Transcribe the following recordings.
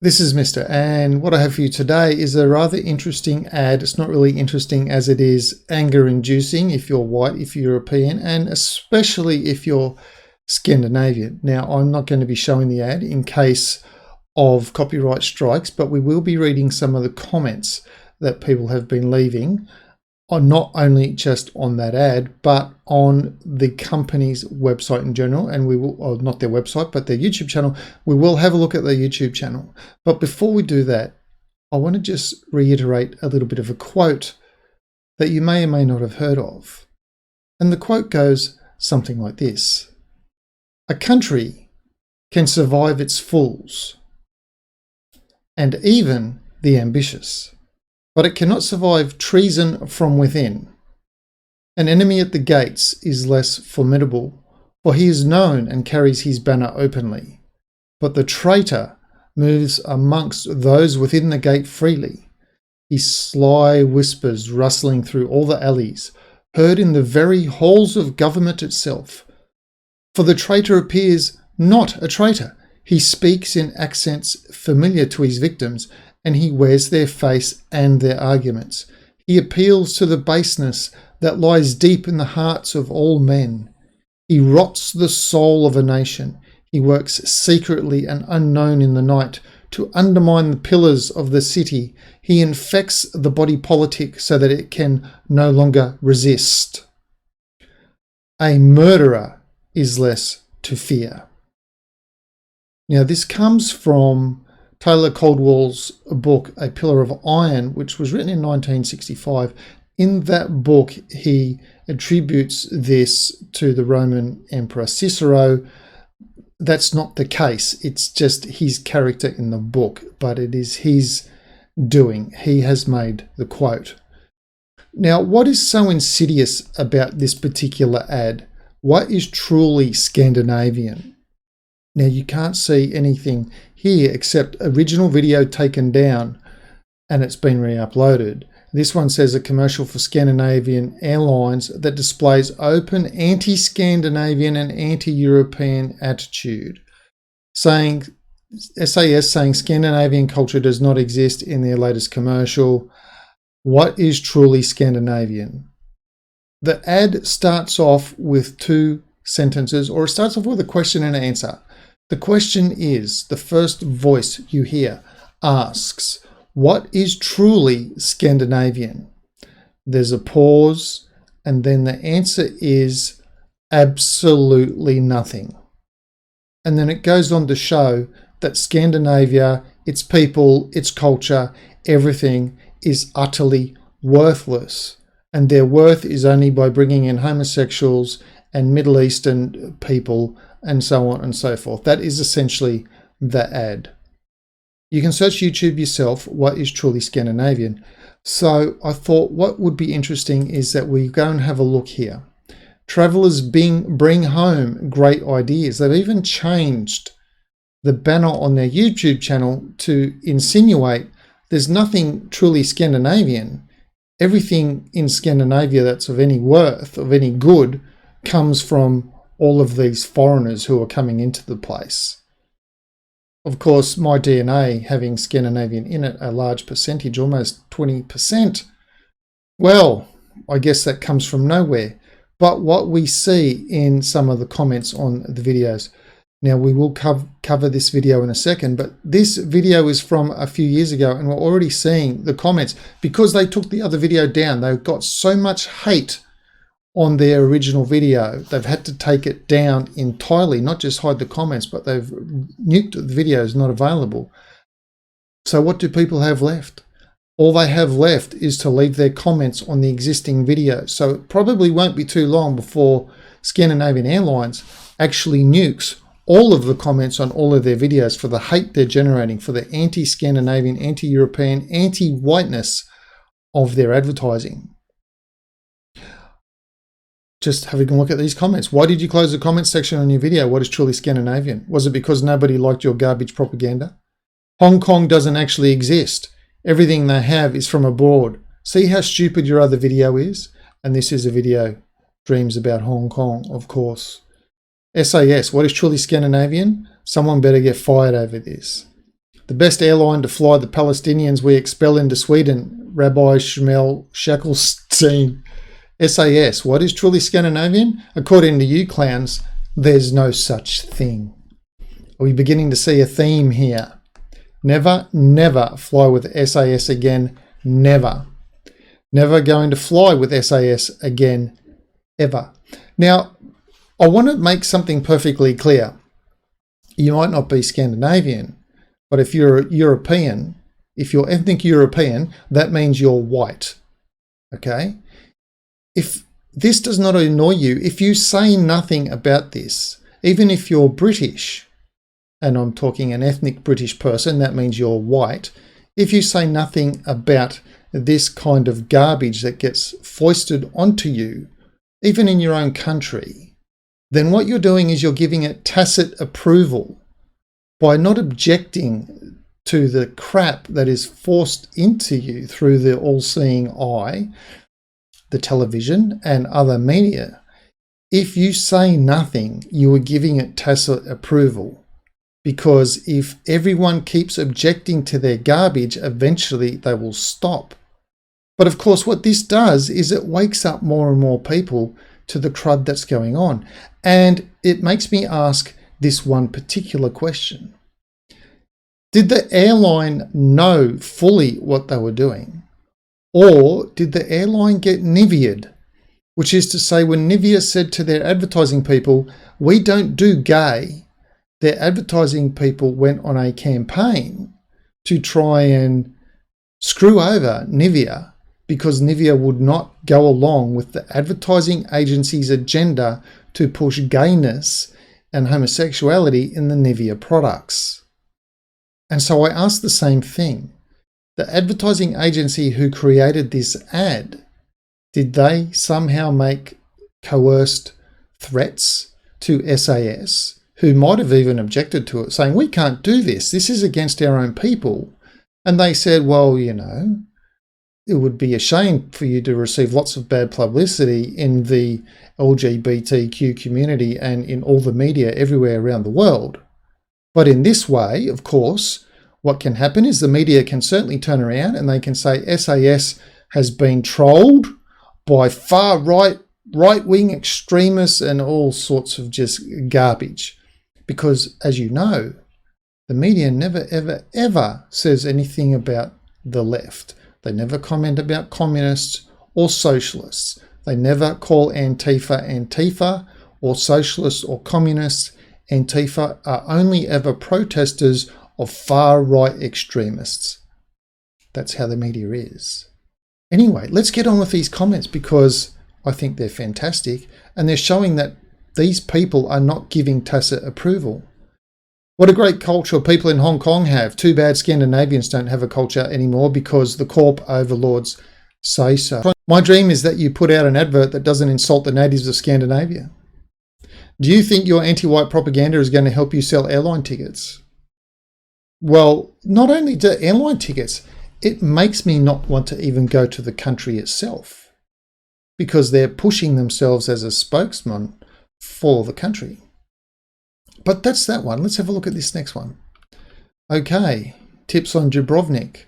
This is Mr. And what I have for you today is a rather interesting ad. It's not really interesting as it is anger inducing if you're white, if you're European, and especially if you're Scandinavian. Now, I'm not going to be showing the ad in case of copyright strikes, but we will be reading some of the comments that people have been leaving on not only just on that ad, but on the company's website in general. And we will, or not their website, but their YouTube channel. We will have a look at their YouTube channel. But before we do that, I want to just reiterate a little bit of a quote that you may or may not have heard of. And the quote goes something like this: "A country can survive its fools and even the ambitious, but it cannot survive treason from within. An enemy at the gates is less formidable, for he is known and carries his banner openly. But the traitor moves amongst those within the gate freely, his sly whispers rustling through all the alleys, heard in the very halls of government itself. For the traitor appears not a traitor. He speaks in accents familiar to his victims, and he wears their face and their arguments. He appeals to the baseness that lies deep in the hearts of all men. He rots the soul of a nation. He works secretly and unknown in the night to undermine the pillars of the city. He infects the body politic so that it can no longer resist. A murderer is less to fear." Now, this comes from Taylor Caldwell's book, A Pillar of Iron, which was written in 1965. In that book, he attributes this to the Roman Emperor Cicero. That's not the case. It's just his character in the book, but it is his doing. He has made the quote. Now, what is so insidious about this particular ad? What is truly Scandinavian? Now, you can't see anything here except original video taken down and it's been re-uploaded. This one says a commercial for Scandinavian Airlines that displays open anti-Scandinavian and anti-European attitude, saying SAS saying Scandinavian culture does not exist in their latest commercial. What is truly Scandinavian? The ad starts off with two sentences, or it starts off with a question and an answer. The question is, the first voice you hear asks, what is truly Scandinavian? There's a pause, and then the answer is absolutely nothing. And then it goes on to show that Scandinavia, its people, its culture, everything is utterly worthless. And their worth is only by bringing in homosexuals and Middle Eastern people and so on and so forth. That is essentially the ad. You can search YouTube yourself, what is truly Scandinavian. So I thought what would be interesting is that we go and have a look here. Travellers bring home great ideas. They've even changed the banner on their YouTube channel to insinuate there's nothing truly Scandinavian. Everything in Scandinavia that's of any worth, of any good, comes from all of these foreigners who are coming into the place. Of course, my DNA having Scandinavian in it, a large percentage, almost 20%. Well, I guess that comes from nowhere. But what we see in some of the comments on the videos, now we will cover this video in a second, but this video is from a few years ago and we're already seeing the comments because they took the other video down. They got so much hate on their original video, they've had to take it down entirely, not just hide the comments, but they've nuked the videos, not available. So what do people have left? All they have left is to leave their comments on the existing video. So it probably won't be too long before Scandinavian Airlines actually nukes all of the comments on all of their videos for the hate they're generating, for the anti-Scandinavian, anti-European, anti-whiteness of their advertising. Just having a look at these comments. Why did you close the comments section on your video? What is truly Scandinavian? Was it because nobody liked your garbage propaganda? Hong Kong doesn't actually exist. Everything they have is from abroad. See how stupid your other video is? And this is a video, dreams about Hong Kong, of course. SAS, what is truly Scandinavian? Someone better get fired over this. The best airline to fly the Palestinians we expel into Sweden, Rabbi Shmuel Shakelstein. SAS, what is truly Scandinavian? According to you clowns, there's no such thing. Are we beginning to see a theme here? Never, never fly with SAS again. Never. Never going to fly with SAS again, ever. Now, I want to make something perfectly clear. You might not be Scandinavian, but if you're European, if you're ethnic European, that means you're white. Okay? If this does not annoy you, if you say nothing about this, even if you're British, and I'm talking an ethnic British person, that means you're white, if you say nothing about this kind of garbage that gets foisted onto you, even in your own country, then what you're doing is you're giving it tacit approval by not objecting to the crap that is forced into you through the all-seeing eye, the television and other media. If you say nothing, you are giving it tacit approval, because if everyone keeps objecting to their garbage, eventually they will stop. But of course, what this does is it wakes up more and more people to the crud that's going on. And it makes me ask this one particular question. Did the airline know fully what they were doing? Or did the airline get Nivea'd? Which is to say, when Nivea said to their advertising people, we don't do gay, their advertising people went on a campaign to try and screw over Nivea, because Nivea would not go along with the advertising agency's agenda to push gayness and homosexuality in the Nivea products. And so I asked the same thing. The advertising agency who created this ad, did they somehow make coerced threats to SAS, who might have even objected to it, saying, we can't do this, this is against our own people? And they said, well, you know, it would be a shame for you to receive lots of bad publicity in the LGBTQ community and in all the media everywhere around the world. But in this way, of course, what can happen is the media can certainly turn around and they can say SAS has been trolled by far right-wing extremists and all sorts of just garbage. Because, as you know, the media never, ever, ever says anything about the left. They never comment about communists or socialists. They never call Antifa Antifa or socialists or communists. Antifa are only ever protesters of far-right extremists. That's how the media is. Anyway, let's get on with these comments because I think they're fantastic and they're showing that these people are not giving tacit approval. What a great culture people in Hong Kong have. Too bad Scandinavians don't have a culture anymore because the corp overlords say so. My dream is that you put out an advert that doesn't insult the natives of Scandinavia. Do you think your anti-white propaganda is going to help you sell airline tickets? Well, not only do airline tickets, it makes me not want to even go to the country itself because they're pushing themselves as a spokesman for the country. But that's that one. Let's have a look at this next one. Okay, tips on Dubrovnik.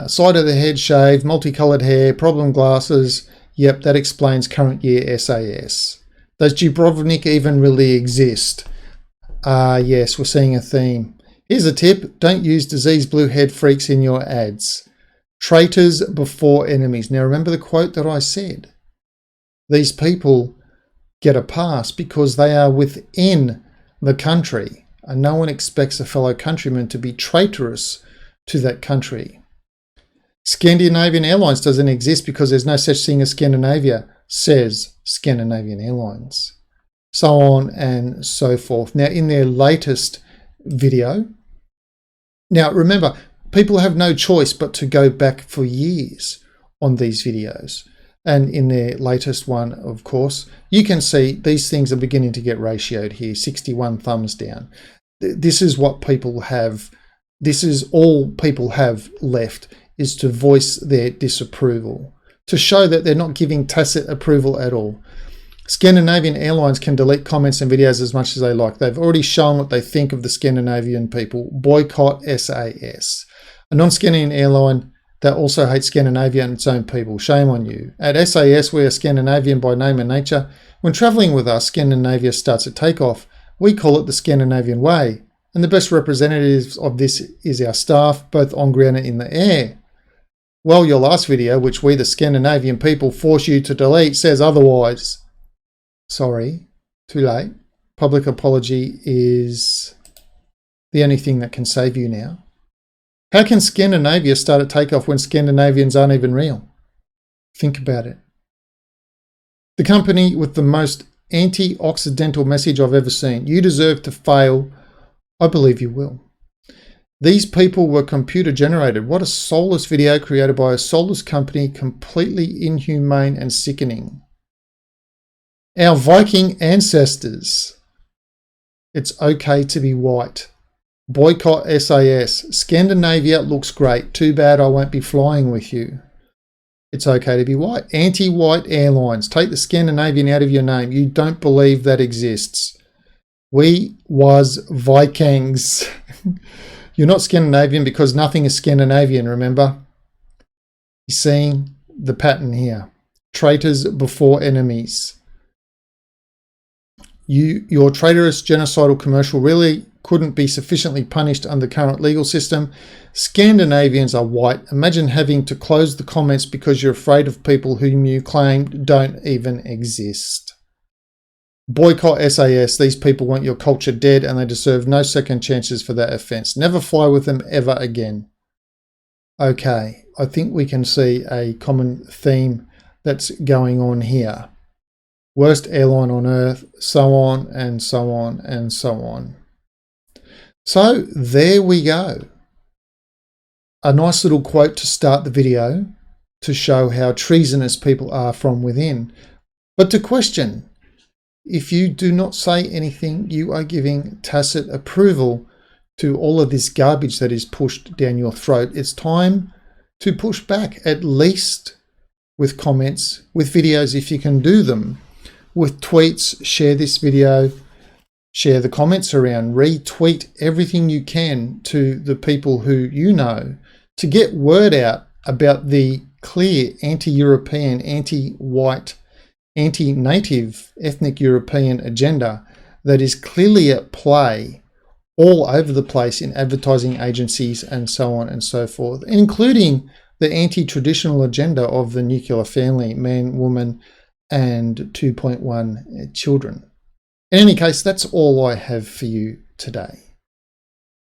Side of the head shaved, multicoloured hair, problem glasses. Yep, that explains current year SAS. Does Dubrovnik even really exist? Yes, we're seeing a theme. Here's a tip. Don't use diseased blue head freaks in your ads. Traitors before enemies. Now remember the quote that I said. These people get a pass because they are within the country and no one expects a fellow countryman to be traitorous to that country. Scandinavian Airlines doesn't exist because there's no such thing as Scandinavia, says Scandinavian Airlines. So on and so forth. Now in their latest video, now remember, people have no choice but to go back for years on these videos. And in their latest one, of course, you can see these things are beginning to get ratioed here, 61 thumbs down. This is what people have, this is all people have left, is to voice their disapproval, to show that they're not giving tacit approval at all. Scandinavian Airlines can delete comments and videos as much as they like. They've already shown what they think of the Scandinavian people. Boycott SAS. A non-Scandinavian airline that also hates Scandinavia and its own people. Shame on you. At SAS, we are Scandinavian by name and nature. When travelling with us, Scandinavia starts at takeoff. We call it the Scandinavian way. And the best representatives of this is our staff, both on ground and in the air. Well, your last video, which we the Scandinavian people force you to delete, says otherwise. Sorry, too late. Public apology is the only thing that can save you now. How can Scandinavia start at takeoff when Scandinavians aren't even real? Think about it. The company with the most anti-Occidental message I've ever seen. You deserve to fail. I believe you will. These people were computer generated. What a soulless video created by a soulless company, completely inhumane and sickening. Our Viking ancestors. It's okay to be white. Boycott SAS. Scandinavia looks great. Too bad I won't be flying with you. It's okay to be white. Anti-white airlines. Take the Scandinavian out of your name. You don't believe that exists. We was Vikings. You're not Scandinavian because nothing is Scandinavian, remember? You're seeing the pattern here. Traitors before enemies. Your traitorous genocidal commercial really couldn't be sufficiently punished under current legal system. Scandinavians are white. Imagine having to close the comments because you're afraid of people whom you claim don't even exist. Boycott SAS. These people want your culture dead and they deserve no second chances for that offence. Never fly with them ever again. Okay, I think we can see a common theme that's going on here. Worst airline on earth, so on and so on and so on. So there we go. A nice little quote to start the video to show how treasonous people are from within. But to question, if you do not say anything, you are giving tacit approval to all of this garbage that is pushed down your throat. It's time to push back, at least with comments, with videos if you can do them. With tweets, share this video, share the comments around, retweet everything you can to the people who you know to get word out about the clear anti-European, anti-white, anti-native ethnic European agenda that is clearly at play all over the place in advertising agencies and so on and so forth, including the anti-traditional agenda of the nuclear family, man, woman, and 2.1 children. In any case, that's all I have for you today.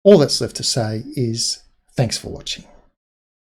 All that's left to say is thanks for watching.